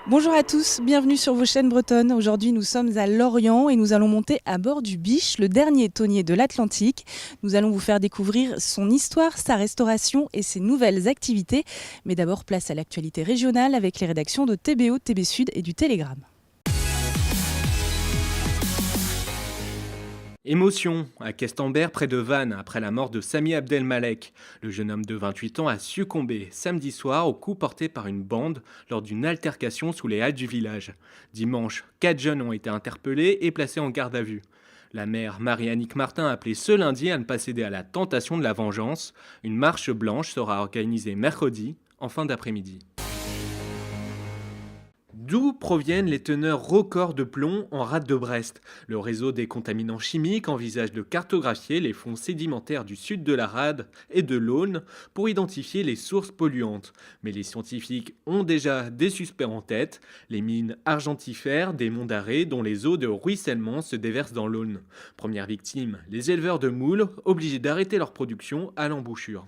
Bonjour à tous, bienvenue sur vos chaînes bretonnes. Aujourd'hui, nous sommes à Lorient et nous allons monter à bord du Biche, le dernier tonnier de l'Atlantique. Nous allons vous faire découvrir son histoire, sa restauration et ses nouvelles activités. Mais d'abord, place à l'actualité régionale avec les rédactions de TBO, TB Sud et du Télégramme. Émotion à Questembert, près de Vannes, après la mort de Sami Abdelmalek. Le jeune homme de 28 ans a succombé samedi soir au coup porté par une bande lors d'une altercation sous les halles du village. Dimanche, 4 jeunes ont été interpellés et placés en garde à vue. La mère Marie-Annick Martin a appelé ce lundi à ne pas céder à la tentation de la vengeance. Une marche blanche sera organisée mercredi, en fin d'après-midi. D'où proviennent les teneurs records de plomb en rade de Brest? Le réseau des contaminants chimiques envisage de cartographier les fonds sédimentaires du sud de la rade et de l'Aulne pour identifier les sources polluantes. Mais les scientifiques ont déjà des suspects en tête, les mines argentifères des monts d'Arrée dont les eaux de ruissellement se déversent dans l'Aulne. Première victime, les éleveurs de moules obligés d'arrêter leur production à l'embouchure.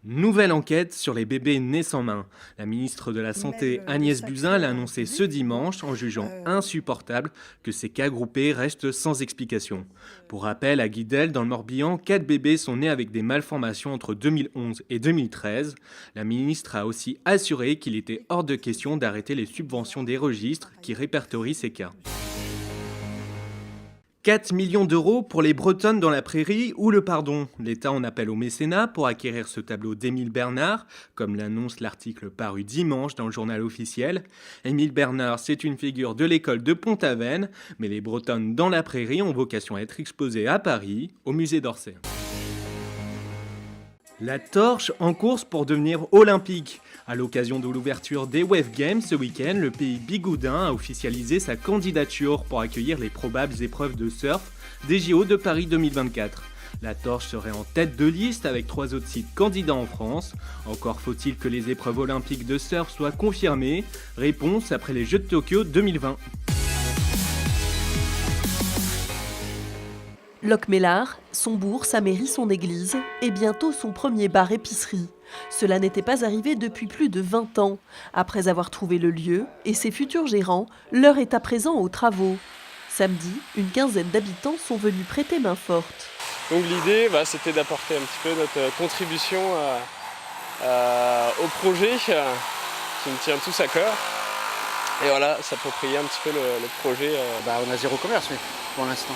Nouvelle enquête sur les bébés nés sans main. La ministre de la Santé Agnès Buzyn l'a annoncé ce dimanche en jugeant insupportable que ces cas groupés restent sans explication. Pour rappel, à Guidel, dans le Morbihan, 4 bébés sont nés avec des malformations entre 2011 et 2013. La ministre a aussi assuré qu'il était hors de question d'arrêter les subventions des registres qui répertorient ces cas. 4 millions d'euros pour les Bretonnes dans la prairie ou le pardon. L'État en appelle au mécénat pour acquérir ce tableau d'Émile Bernard, comme l'annonce l'article paru dimanche dans le journal officiel. Émile Bernard, c'est une figure de l'école de Pont-Aven, mais les Bretonnes dans la prairie ont vocation à être exposées à Paris, au musée d'Orsay. La torche en course pour devenir olympique. À l'occasion de l'ouverture des WEF Games ce week-end, le pays bigoudin a officialisé sa candidature pour accueillir les probables épreuves de surf des JO de Paris 2024. La torche serait en tête de liste avec 3 autres sites candidats en France. Encore faut-il que les épreuves olympiques de surf soient confirmées. Réponse après les Jeux de Tokyo 2020. Locmélard, son bourg, sa mairie, son église et bientôt son premier bar-épicerie. Cela n'était pas arrivé depuis plus de 20 ans. Après avoir trouvé le lieu et ses futurs gérants, l'heure est à présent aux travaux. Samedi, une quinzaine d'habitants sont venus prêter main forte. Donc l'idée, c'était d'apporter un petit peu notre contribution au projet qui nous tient tous à cœur. Et voilà, s'approprier un petit peu le projet. On a zéro commerce, oui, pour l'instant.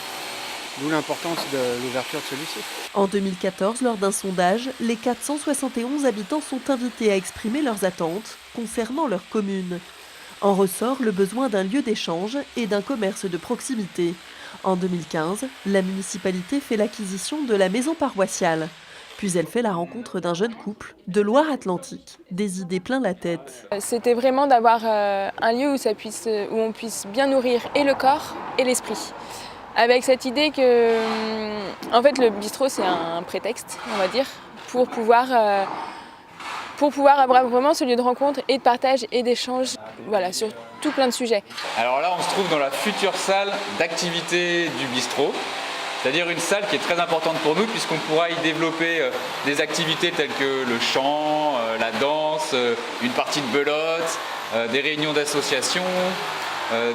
D'où l'importance de l'ouverture de celui-ci. En 2014, lors d'un sondage, les 471 habitants sont invités à exprimer leurs attentes concernant leur commune. En ressort le besoin d'un lieu d'échange et d'un commerce de proximité. En 2015, la municipalité fait l'acquisition de la maison paroissiale. Puis elle fait la rencontre d'un jeune couple de Loire-Atlantique, des idées plein la tête. C'était vraiment d'avoir un lieu où on puisse bien nourrir et le corps et l'esprit. Avec cette idée que, en fait, le bistrot, c'est un prétexte, on va dire, pour pouvoir avoir vraiment ce lieu de rencontre et de partage et d'échange, sur tout plein de sujets. Alors là, on se trouve dans la future salle d'activité du bistrot, c'est-à-dire une salle qui est très importante pour nous puisqu'on pourra y développer des activités telles que le chant, la danse, une partie de belote, des réunions d'associations,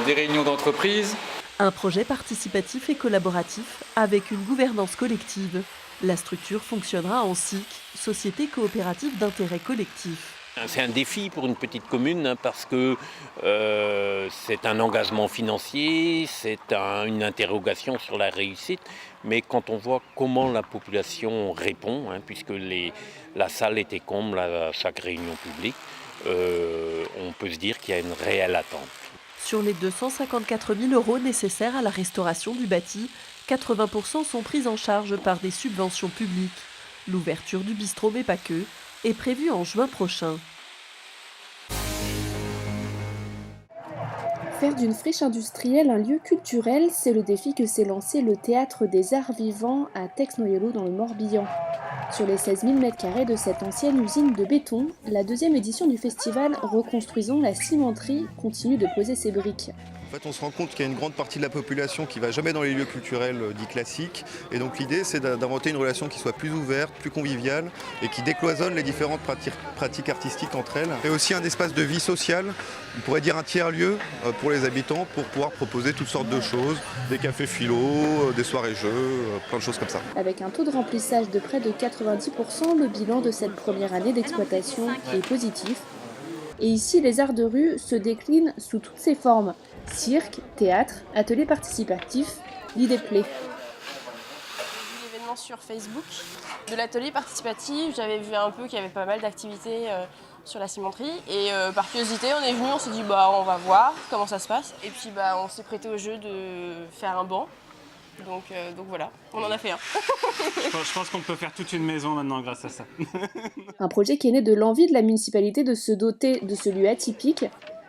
des réunions d'entreprise. Un projet participatif et collaboratif avec une gouvernance collective. La structure fonctionnera en SIC, Société coopérative d'intérêt collectif. C'est un défi pour une petite commune parce que c'est un engagement financier, c'est une interrogation sur la réussite. Mais quand on voit comment la population répond, puisque la salle était comble à chaque réunion publique, on peut se dire qu'il y a une réelle attente. Sur les 254 000 € nécessaires à la restauration du bâti, 80% sont pris en charge par des subventions publiques. L'ouverture du bistrot, mais pas que, est prévue en juin prochain. Faire d'une friche industrielle un lieu culturel, c'est le défi que s'est lancé le Théâtre des Arts Vivants à Tex-Noyello dans le Morbihan. Sur les 16 000 m² de cette ancienne usine de béton, la deuxième édition du festival Reconstruisons la cimenterie continue de poser ses briques. En fait, on se rend compte qu'il y a une grande partie de la population qui ne va jamais dans les lieux culturels dits classiques. Et donc l'idée, c'est d'inventer une relation qui soit plus ouverte, plus conviviale et qui décloisonne les différentes pratiques artistiques entre elles. Et aussi un espace de vie sociale, on pourrait dire un tiers-lieu pour les habitants pour pouvoir proposer toutes sortes de choses, des cafés philo, des soirées-jeux, plein de choses comme ça. Avec un taux de remplissage de près de 90%, le bilan de cette première année d'exploitation est positif. Et ici, les arts de rue se déclinent sous toutes ses formes. Cirque, théâtre, ateliers participatifs, l'idée plaît. L'événement sur Facebook de l'atelier participatif, j'avais vu un peu qu'il y avait pas mal d'activités sur la cimenterie. Et par curiosité, on est venu, on s'est dit on va voir comment ça se passe. Et puis on s'est prêté au jeu de faire un banc. Donc voilà, on en a fait un. Je pense qu'on peut faire toute une maison maintenant grâce à ça. Un projet qui est né de l'envie de la municipalité de se doter de ce lieu atypique.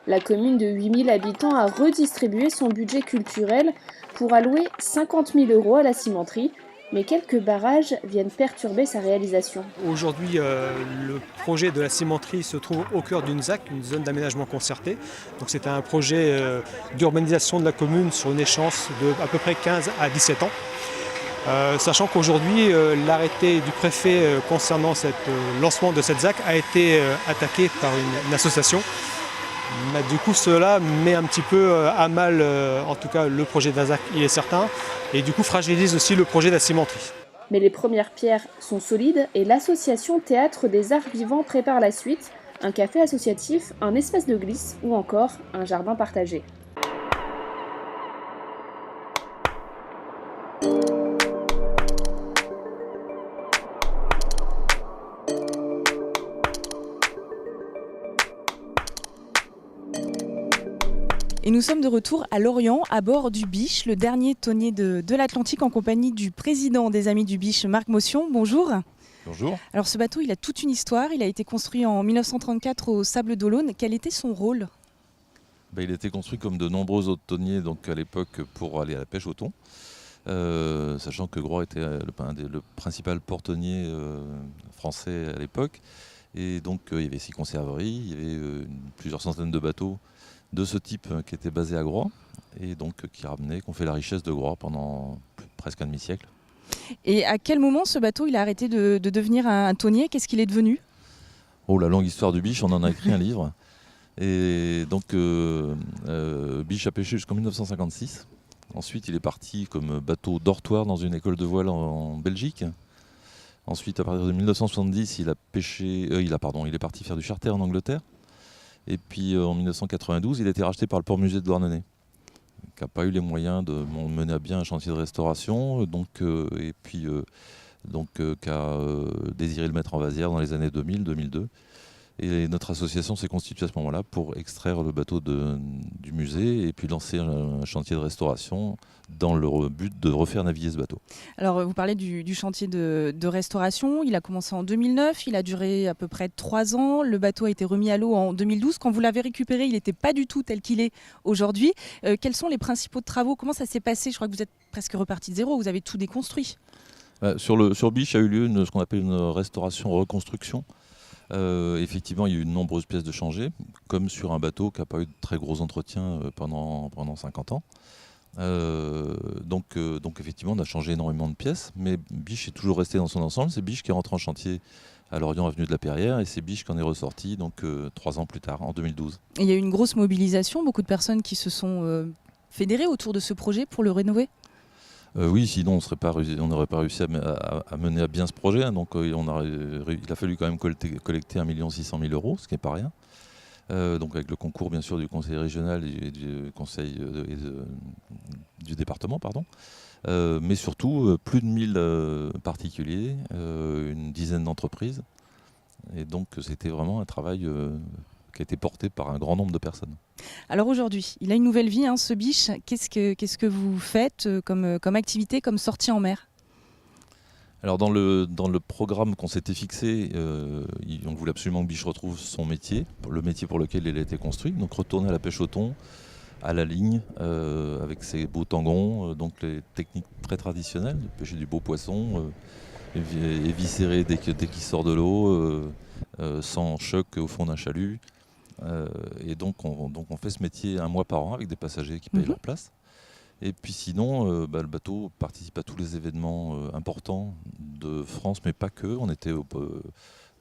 La commune de 8000 habitants a redistribué son budget culturel pour allouer 50 000 € à la cimenterie, mais quelques barrages viennent perturber sa réalisation. Aujourd'hui, le projet de la cimenterie se trouve au cœur d'une ZAC, une zone d'aménagement concerté. Donc c'est un projet d'urbanisation de la commune sur une échéance de à peu près 15 à 17 ans. Sachant qu'aujourd'hui, l'arrêté du préfet concernant le lancement de cette ZAC a été attaqué par une association. Mais du coup, cela met un petit peu à mal, en tout cas, le projet de la ZAC, il est certain, et du coup fragilise aussi le projet de la cimenterie. Mais les premières pierres sont solides et l'association Théâtre des Arts Vivants prépare la suite, un café associatif, un espace de glisse ou encore un jardin partagé. Et nous sommes de retour à Lorient, à bord du Biche, le dernier tonnier de l'Atlantique, en compagnie du président des Amis du Biche, Marc Motion. Bonjour. Bonjour. Alors ce bateau, il a toute une histoire. Il a été construit en 1934 au Sable d'Olonne. Quel était son rôle ? Il était construit comme de nombreux autres tonniers donc à l'époque pour aller à la pêche au thon. Sachant que Groix était le principal porte-tonnier français à l'époque. Et donc il y avait 6 conserveries, il y avait plusieurs centaines de bateaux de ce type qui était basé à Groix et donc qui fait la richesse de Groix pendant presque un demi-siècle. Et à quel moment ce bateau il a arrêté de devenir un tonnier ? Qu'est-ce qu'il est devenu ? La longue histoire du Biche, on en a écrit un livre. Et donc Biche a pêché jusqu'en 1956. Ensuite il est parti comme bateau dortoir dans une école de voile en Belgique. Ensuite à partir de 1970 il est parti faire du charter en Angleterre. Et puis en 1992, il a été racheté par le port musée de Douarnenez, qui n'a pas eu les moyens de mener à bien un chantier de restauration, qui a désiré le mettre en vasière dans les années 2000-2002. Et notre association s'est constituée à ce moment-là pour extraire le bateau du musée et puis lancer un chantier de restauration dans le but de refaire naviguer ce bateau. Alors vous parlez du chantier de restauration, il a commencé en 2009, il a duré à peu près 3 ans, le bateau a été remis à l'eau en 2012. Quand vous l'avez récupéré, il n'était pas du tout tel qu'il est aujourd'hui. Quels sont les principaux travaux ? Comment ça s'est passé ? Je crois que vous êtes presque reparti de zéro, vous avez tout déconstruit. Sur Biche, il y a eu lieu ce qu'on appelle une restauration-reconstruction. Effectivement, il y a eu de nombreuses pièces de changées, comme sur un bateau qui n'a pas eu de très gros entretien pendant 50 ans. Donc effectivement, on a changé énormément de pièces, mais Biche est toujours resté dans son ensemble. C'est Biche qui est rentré en chantier à Lorient, avenue de la Perrière, et c'est Biche qui en est ressorti 3 ans plus tard, en 2012. Et il y a eu une grosse mobilisation, beaucoup de personnes qui se sont fédérées autour de ce projet pour le rénover. Oui, sinon on n'aurait pas réussi à mener à bien ce projet. Donc il a fallu quand même collecter 1 600 000 €, ce qui n'est pas rien. Donc avec le concours bien sûr du conseil régional et du conseil du département, mais surtout plus de 1000 particuliers, une dizaine d'entreprises. Et donc c'était vraiment un travail qui a été porté par un grand nombre de personnes. Alors aujourd'hui, il a une nouvelle vie, ce Biche. Qu'est-ce que vous faites comme activité, comme sortie en mer ? Alors dans le programme qu'on s'était fixé, on voulait absolument que Biche retrouve son métier, le métier pour lequel il a été construit, donc retourner à la pêche au thon, à la ligne, avec ses beaux tangons, donc les techniques très traditionnelles, de pêcher du beau poisson, éviscérer dès qu'il sort de l'eau, sans choc au fond d'un chalut, Et donc on fait ce métier un mois par an avec des passagers qui payent leur place. Et puis sinon, le bateau participe à tous les événements importants de France, mais pas que. On était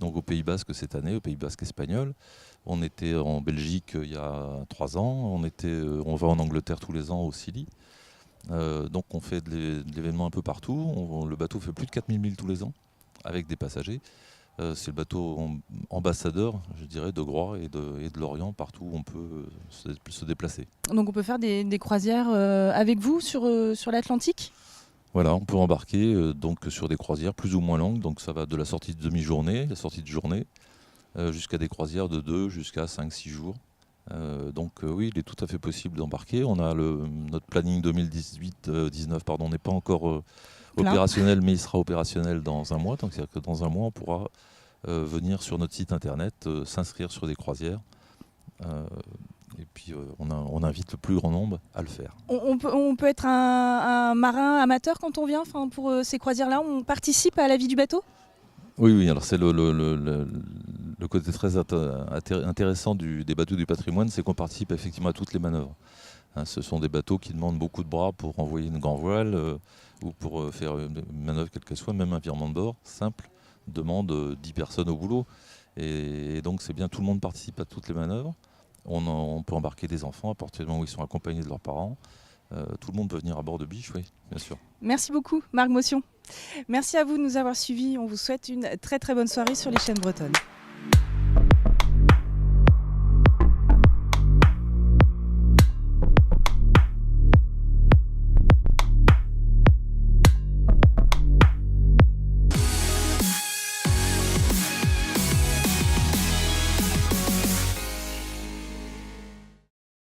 donc au Pays Basque cette année, au Pays Basque espagnol. On était en Belgique il y a 3 ans. On va en Angleterre tous les ans au Scilly. Donc on fait de l'événement un peu partout. Le bateau fait plus de 4000 milles tous les ans avec des passagers. C'est le bateau ambassadeur, je dirais, de Groix et de Lorient, partout où on peut se déplacer. Donc on peut faire des croisières avec vous sur l'Atlantique ? Voilà, on peut embarquer donc sur des croisières plus ou moins longues. Donc ça va de la sortie de demi-journée, la sortie de journée, jusqu'à des croisières de 2 jusqu'à 5-6 jours. Oui, il est tout à fait possible d'embarquer. On a notre planning 2018-19 n'est pas encore opérationnel, mais il sera opérationnel dans un mois. Donc c'est-à-dire que dans un mois, on pourra venir sur notre site internet, s'inscrire sur des croisières. Et puis on invite le plus grand nombre à le faire. On peut être un marin amateur quand on vient, pour ces croisières-là, on participe à la vie du bateau ? Oui, alors c'est le côté très intéressant des bateaux du patrimoine, c'est qu'on participe effectivement à toutes les manœuvres. Ce sont des bateaux qui demandent beaucoup de bras pour envoyer une grand voile ou pour faire une manœuvre quelle qu'elle soit, même un virement de bord simple demande 10 personnes au boulot. Et donc c'est bien, tout le monde participe à toutes les manœuvres. On peut embarquer des enfants à partir du moment où ils sont accompagnés de leurs parents. Tout le monde peut venir à bord de Biche, oui, bien sûr. Merci beaucoup, Marc Motion. Merci à vous de nous avoir suivis. On vous souhaite une très très bonne soirée sur les chaînes bretonnes.